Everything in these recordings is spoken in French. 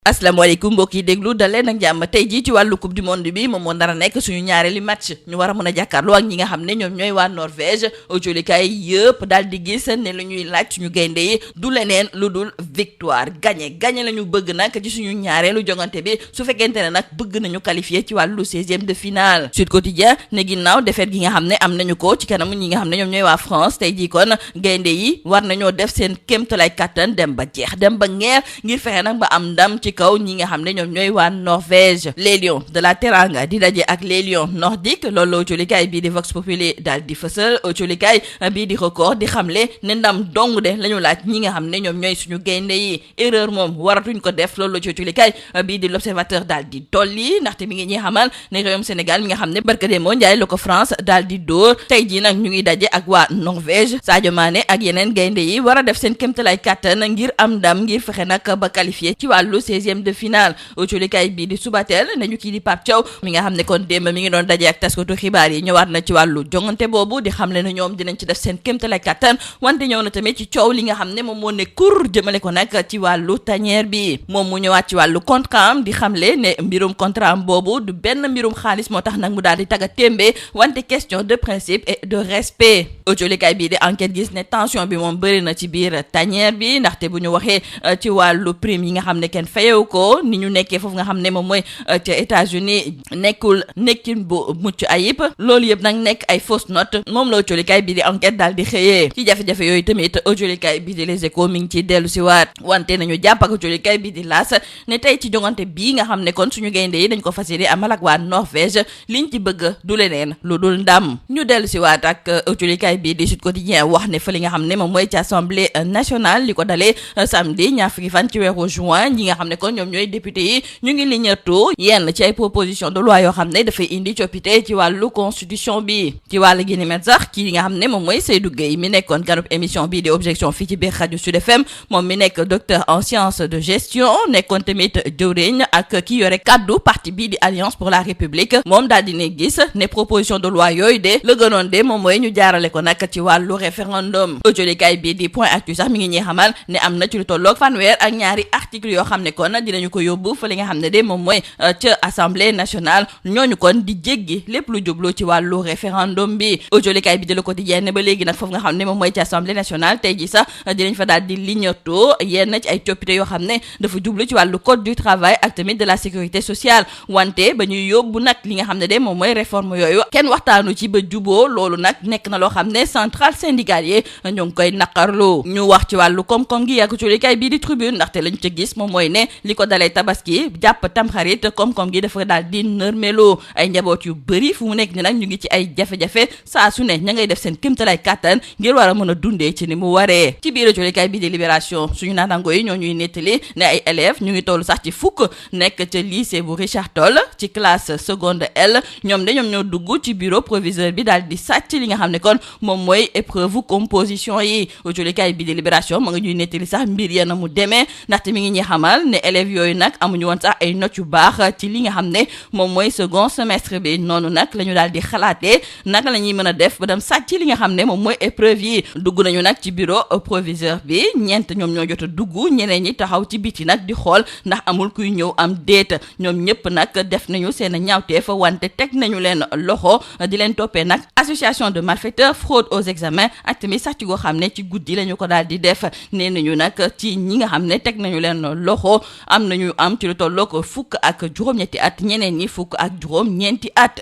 asalaamaaleykum mbokk yi déglu daleen ak jàmm tey jii ci wàllu coupe du monde bi moom moo nar a nekk suñu ñaareeli match ñu war a mën a jàkkaarloo ak ñi nga xam ne ñoom ñooy waa Norvège jolikaay yëpp daal di gis ne lu ñuy laaj suñu gaynde yi du leneen lu dul victoire gagné la ñu bëgg nag ci suñu ñaareelu jongante bi su fekkente ne nag bëgg nañu qualifier ci wàllu 16e de finale. Sud Quotidien ne ginnaaw défaite gi nga xam ne am nañu ko ci kanamu ñi nga xam ne ñoom ñooy waa France tey jii kon gaynde yi war nañoo def seen kéemtalaay kattan dem ba jeex dem ba ngeer ngir fexe nag ba am ndam ci kaw ñi nga xam ne ñoom ñooy waa Norvège. Les Lions de la Teranga di daje ak les Lions nordiques loolu autolikaay bii di Vox Populi daal di fësal autolikaay bii di Record di xamle ne ndam dong de la ñu laaj ñi nga xam ne ñoom ñooy suñu gaynde yi erreur moom waratuñ ko def loolu ci autolikaay bii di L'Observateur daal di tolli ndaxte mi ngi ñuy xamal ne réewum Sénégal mi nga xam ne barka démb Njaay la ko France daal di dóor tey jii nag ñu ngi daje ak waa Norvège Sadio Mané ak yeneen gaynde yi war a def seen kéemtalaay kàttan ngir am ndam ngir fexe nag ba qualifié ci wàllu 16e de finale autolikaay bii di Subatel nañu kii di Pape Thiaw mi nga xam ne kon démb mi ngi doon daje ak taskatu xibaar yi ñëwaat na ci wàllu jongante boobu di xamle ne ñoom dinañ ci def seen kéemtalaay kàttan wante ñëw na tamit ci coow li nga xam ne moom moo ne kur jëmale ko nag ci wàllu tanière bi moom mu ñëwaat ci wàllu contrat am di xamle ne mbirum contrat am boobu du benn mbirum xaalis moo tax nag mu daal di tagga témbe wante question de principe et de respect autolikaay bii di enquête gis ne tension bi moom bëri na ci biir tanière bi ndaxte bu ñu waxee ci wàllu prime yi nga xam ne kenn fayewu ko ni ñu nekkee foofu nga xam ne moom mooy ca États-Unis nekkin bu mucc ayib loolu yëpp nag nekk ay fausse note moom la autolikaay bi di enquête daal di xëyee ci jafe-jafe yooyu tamit autolikaay bi di Les Échos mi ngi ciy dellu si waat wante nañu jàpp ak autolikaay bi di L'As ne tey ci jongante bii nga xam ne kon suñu gaynde yi dañ ko fas yéene amal ak waa Norvège liñ ci bëgg du leneen lu dul ndam ñu dellu si waat ak autolikaay bi di Sud Quotidien wax ne fa li nga xam ne moom mooy ci Assemblée nationale li ko dalee samedi ñaar fukki fan ci weeru juin ñi nga xam ne kon ñoom ñooy député yi ñu ngi liñatu yenn ci ay proposition de loi yoo xam ne dafay indi coppite ci wàllu constitution bi ci wàllu gi ni met sax kii nga xam ne moom mooy Seydou Gueye mi nekkoon ganub émission bii di objection fii ci biir rajo Sud FM moom mi nekk docteur en sciences de gestion nekkoon tamit jëwriñ ak ki yore kaddu parti bii di Alliance pour la République moom daal di ne gis ne proposition de loi yooyu de la gënoon de moom mooy ñu jaarale ko nag ci wàllu référendum autolikaay bii di Point Actu sax mi ngi ñuy xamal ne am na ci lu tolloog fanweer ak ñaari article yoo xam ne kon dinañu ko yóbbu fa li nga xam ne de moom mooy ca Assemblée nationale ñooñu kon di jéggi lépp lu jublu ci wàllu référendum bi autolikaay bi di Le Quotidien ne ba léegi nag foofu nga xam ne moom mooy ci Assemblée nationale tey ji sax dinañ fa daal di liñatoo yenn ci ay coppite yoo xam ne dafa jublu ci wàllu code du travail ak tamit de la sécurité sociale wante ba ñuy yóbbu nag li nga xam ne de moom mooy réforme yooyu kenn waxtaanu ci ba juboo loolu nag nekk na loo xam ne centrale syndicale yi ñoo ngi koy naqarlu ñu wax ci wàllu koom-koom gi ak autolikaay bii di Tribune ndaxte lañu ca gis moom mooy ne li ko dalee tabaski jàpp tamxarit koom-koom gi dafa daal di nërmelu ay njaboot yu bëri fu mu nekk ni nag ñu ngi ci ay jafe-jafe saa su ne ña ngay def seen kéemtalaay kàttan ngir war a mën a dundee ci ni mu waree ci biir autolikaay bii di Libération suñu naataango yi ñoo ñuy nettali ne ay élèves ñu ngi toll sax ci fukk nekk ca lycée bu Richard Toll ci classe seconde L ñoom ñoo dugg ci bureau proviseur bi daal di sàcc li nga xam ne kon moom mooy épreuve composition yi autolikaay bii di Libération ma nga ñuy nettali sax mbir ya na mu demee ndaxte mi ngi ñuy xamal ne élèves yooyu nag amuñu woon sax ay notes yu baax ci li nga xam ne moom mooy second semestre bi noonu nag la ñu daal di xalaatee naka la ñuy mën a def ba dem sàcc li nga xam ne moom mooy épreuve yi dugg nañu nag ci bureau proviseur bi ñeent ñoom ñoo jot a dugg ñeneen ñi taxaw ci biti nag di xool ndax amul kuy ñëw am déet ñoom ñëpp nag def nañu seen ñaawteef wante teg nañu leen loxo di leen toppee nag association de malfaiteurs fraude aux examens ak tamit sàcc goo xam ne ci guddi la ñu ko daal di def nee nañu nag ci ñi nga xam ne teg nañu leen loxo am nañu am ci lu tolloog fukk ak juróom-ñetti at ñeneen ñi fukk ak juróom-ñeenti at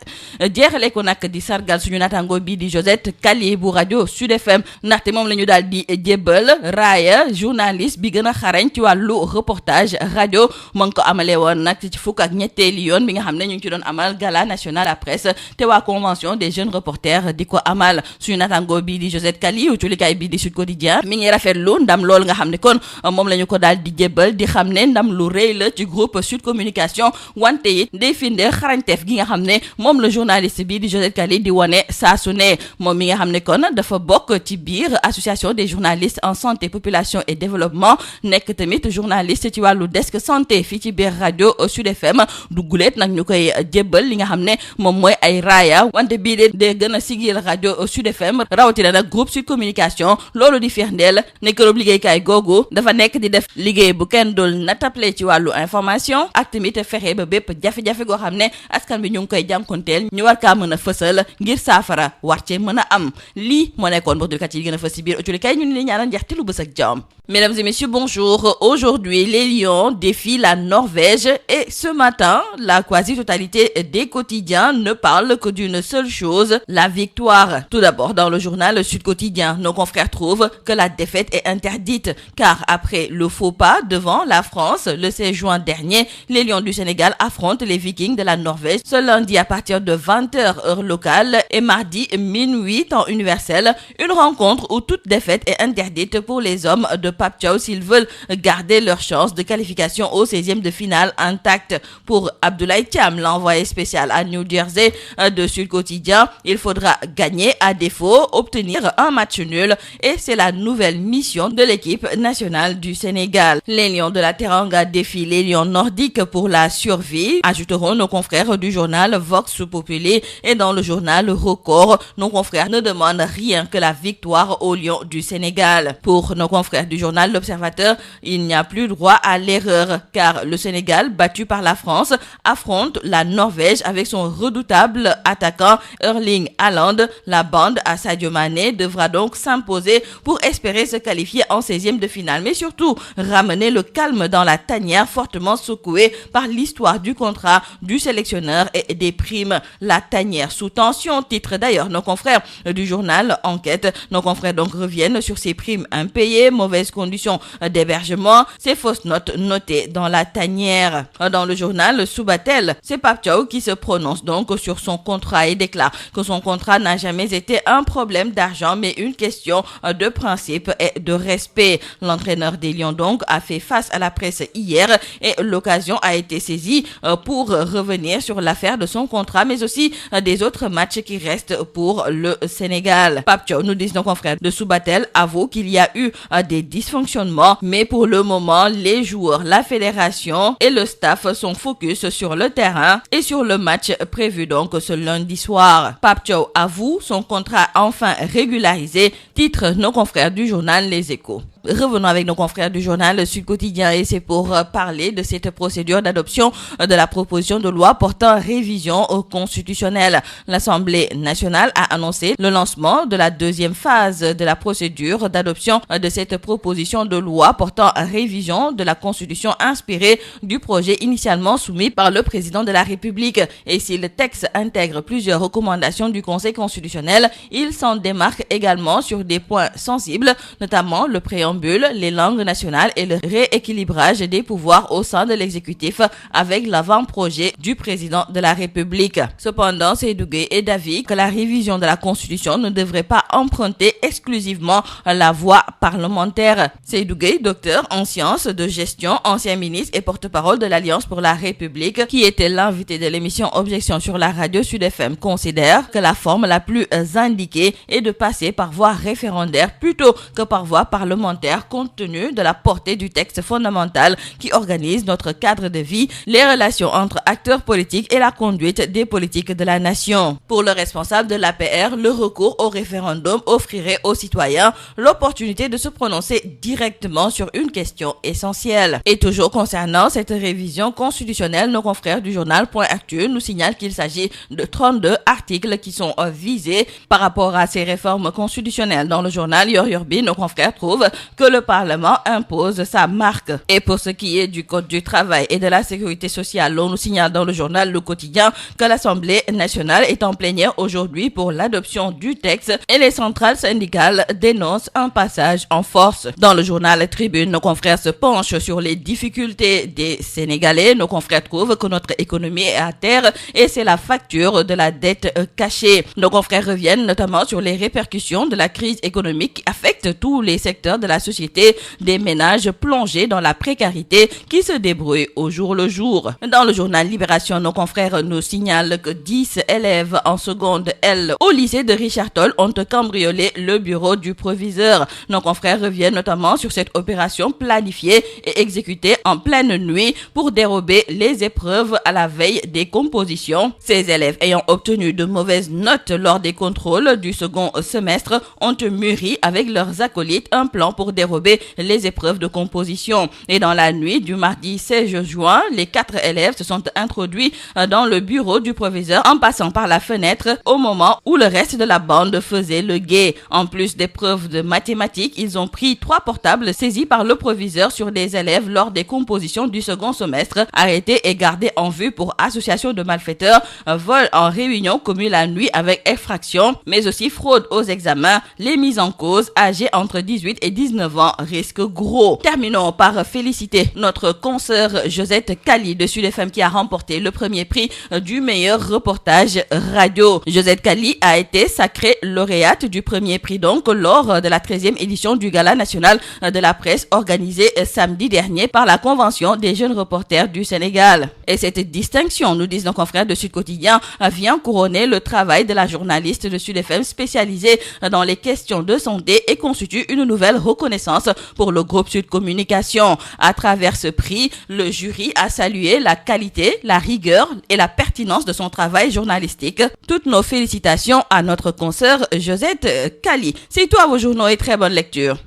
jeexale ko nag di sargal suñu naataango bii di Josette Kali bu rajo Sud FM ndaxte moom la ñu daal di jébbal raaya journaliste bi gën a xarañ ci wàllu reportage rajo mu ngi ko amalee woon nag ci fukk ak ñetteeli yoon bi nga xam ne ñu ngi ci doon amal gala national à presse te waa convention des jeunes reporters di ko amal suñu naataango bii di Josette Kali utulikaay bii di Sud Quotidien mi ngi rafetlu ndam loolu nga xam ne kon moom la ñu ko daal di jébbal di xam ne ndam lu rëy la ci groupe Sud Communication wante it day firndeel xarañteef gi nga xam ne moom la journaliste bii di Josette Kali di wane saa su ne moom mi nga xam ne kon dafa bokk ci biir association des journalistes en santé population et développement nekk tamit journaliste ci wàllu desk santé fii ci biir rajo Sud FM du guleet nag ñu koy jébbal li nga xam ne moom mooy ay raaya wante bii de gën a sigil rajo Sud FM rawatina nag groupe Sud Communication loolu di firndeel ne kërob liggéeykaay googu dafa nekk di def liggéey bu kenn dul natab rappelé ci wàllu information ak tamit fexe ba bépp jafe-jafe goo xam ne askan bi ñu ngi koy jànkonteel ñu war kaa mën a fësal ngir saafara war cee mën a am lii moo nekkoon bordulkat yi gën a fës ci biir ëcculikaay ñu ni ñaanal njeexte lu bës ak jàmm. Mesdames et messieurs, bonjour. Aujourd'hui, les Lions défient la Norvège et ce matin, la quasi-totalité des quotidiens ne parle que d'une seule chose, la victoire. Tout d'abord, dans le journal Sud Quotidien, nos confrères trouvent que la défaite est interdite car après le faux pas devant la France, le 16 juin dernier, les Lions du Sénégal affrontent les Vikings de la Norvège ce lundi à partir de 20h heure locale et mardi minuit temps universel. Une rencontre où toute défaite est interdite pour les hommes de Pape Thiaw s'ils veulent garder leur chance de qualification au 16e de finale intacte. Pour Abdoulaye Thiam, l'envoyé spécial à New Jersey de Sud Quotidien, il faudra gagner, à défaut obtenir un match nul et c'est la nouvelle mission de l'équipe nationale du Sénégal. Les Lions de la Teranga défient les Lions nordiques pour la survie, ajouteront nos confrères du journal Vox Populi et dans le journal Record, nos confrères ne demandent rien que la victoire aux Lions du Sénégal. Pour nos confrères du journal L'Observateur, il n'y a plus droit à l'erreur car le Sénégal, battu par la France, affronte la Norvège avec son redoutable attaquant Erling Haaland. La bande à Sadio Mané devra donc s'imposer pour espérer se qualifier en 16e de finale, mais surtout ramener le calme dans la tanière fortement secouée par l'histoire du contrat du sélectionneur et des primes. La tanière sous tension, titre d'ailleurs nos confrères du journal Enquête. Nos confrères donc reviennent sur ces primes impayées, mauvaises conditions d'hébergement, ces fausses notes notées dans la tanière. Dans le journal Subatel, c'est Pape Thiaw qui se prononce donc sur son contrat et déclare que son contrat n'a jamais été un problème d'argent mais une question de principe et de respect. L'entraîneur des Lions donc a fait face à la presse hier et l'occasion a été saisie pour revenir sur l'affaire de son contrat mais aussi des autres matchs qui restent pour le Sénégal. Pape Thiaw, nous disent nos confrères de Subatel, avoue qu'il y a eu des dysfonctionnements mais pour le moment les joueurs, la fédération et le staff sont focus sur le terrain et sur le match prévu donc ce lundi soir. Pape Thiaw avoue son contrat enfin régularisé, titre nos confrères du journal Les Échos. Revenons avec nos confrères du journal Sud Quotidien et c'est pour parler de cette procédure d'adoption de la proposition de loi portant révision constitutionnelle. L'Assemblée nationale a annoncé le lancement de la deuxième phase de la procédure d'adoption de cette proposition de loi portant révision de la Constitution inspirée du projet initialement soumis par le président de la République. Et si le texte intègre plusieurs recommandations du Conseil constitutionnel, il s'en démarque également sur des points sensibles, notamment le préambule, les langues nationales et le rééquilibrage des pouvoirs au sein de l'exécutif avec l'avant-projet du président de la République. Cependant, Seydou Gueye est d'avis que la révision de la Constitution ne devrait pas emprunter exclusivement la voie parlementaire. Seydou Gueye, docteur en sciences de gestion, ancien ministre et porte-parole de l'Alliance pour la République, qui était l'invité de l'émission Objection sur la radio Sud FM, considère que la forme la plus indiquée est de passer par voie référendaire plutôt que par voie parlementaire compte tenu de la portée du texte fondamental qui organise notre cadre de vie, les relations entre acteurs politiques et la conduite des politiques de la nation. Pour le responsable de l'APR, le recours au référendum offrirait aux citoyens l'opportunité de se prononcer directement sur une question essentielle. Et toujours concernant cette révision constitutionnelle, nos confrères du journal Point Actu nous signalent qu'il s'agit de 32 articles qui sont visés par rapport à ces réformes constitutionnelles. Dans le journal Yor Yorbi, nos confrères trouvent que le Parlement impose sa marque. Et pour ce qui est du Code du travail et de la sécurité sociale, on nous signale dans le journal Le Quotidien que l'Assemblée nationale est en plénière aujourd'hui pour l'adoption du texte et les centrales syndicales dénoncent un passage en force. Dans le journal Tribune, nos confrères se penchent sur les difficultés des Sénégalais. Nos confrères trouvent que notre économie est à terre et c'est la facture de la dette cachée. Nos confrères reviennent notamment sur les répercussions de la crise économique qui affecte tous les secteurs de la société, des ménages plongés dans la précarité qui se débrouillent au jour le jour. Dans le journal Libération, nos confrères nous signalent que 10 élèves en seconde L au lycée de Richard Toll ont cambriolé le bureau du proviseur. Nos confrères reviennent notamment sur cette opération planifiée et exécutée en pleine nuit pour dérober les épreuves à la veille des compositions. Ces élèves ayant obtenu de mauvaises notes lors des contrôles du second semestre ont mûri avec leurs acolytes un plan pour pour dérober les épreuves de composition. Et dans la nuit du mardi 16 juin, les 4 élèves se sont introduits dans le bureau du proviseur en passant par la fenêtre au moment où le reste de la bande faisait le guet. En plus d'épreuves de mathématiques, ils ont pris 3 portables saisis par le proviseur sur des élèves lors des compositions du second semestre, arrêtés et gardés en vue pour association de malfaiteurs, vol en réunion commis la nuit avec effraction, mais aussi fraude aux examens. Les mises en cause âgées entre 18 et 19 ans risquent gros. Terminons par féliciter notre consoeur Josette Kali de Sud FM qui a remporté le premier prix du meilleur reportage radio. Josette Kali a été sacrée lauréate du premier prix donc lors de la 13e édition du Gala national de la presse organisé samedi dernier par la Convention des jeunes reporters du Sénégal. Et cette distinction, nous disent nos confrères de Sud Quotidien, vient couronner le travail de la journaliste de Sud FM spécialisée dans les questions de santé et constitue une nouvelle reconnaissance pour le groupe Sud Communication. À travers ce prix, le jury a salué la qualité, la rigueur et la pertinence de son travail journalistique. Toutes nos félicitations à notre consoeur Josette Kali. C'est tout à vos journaux et très bonne lecture.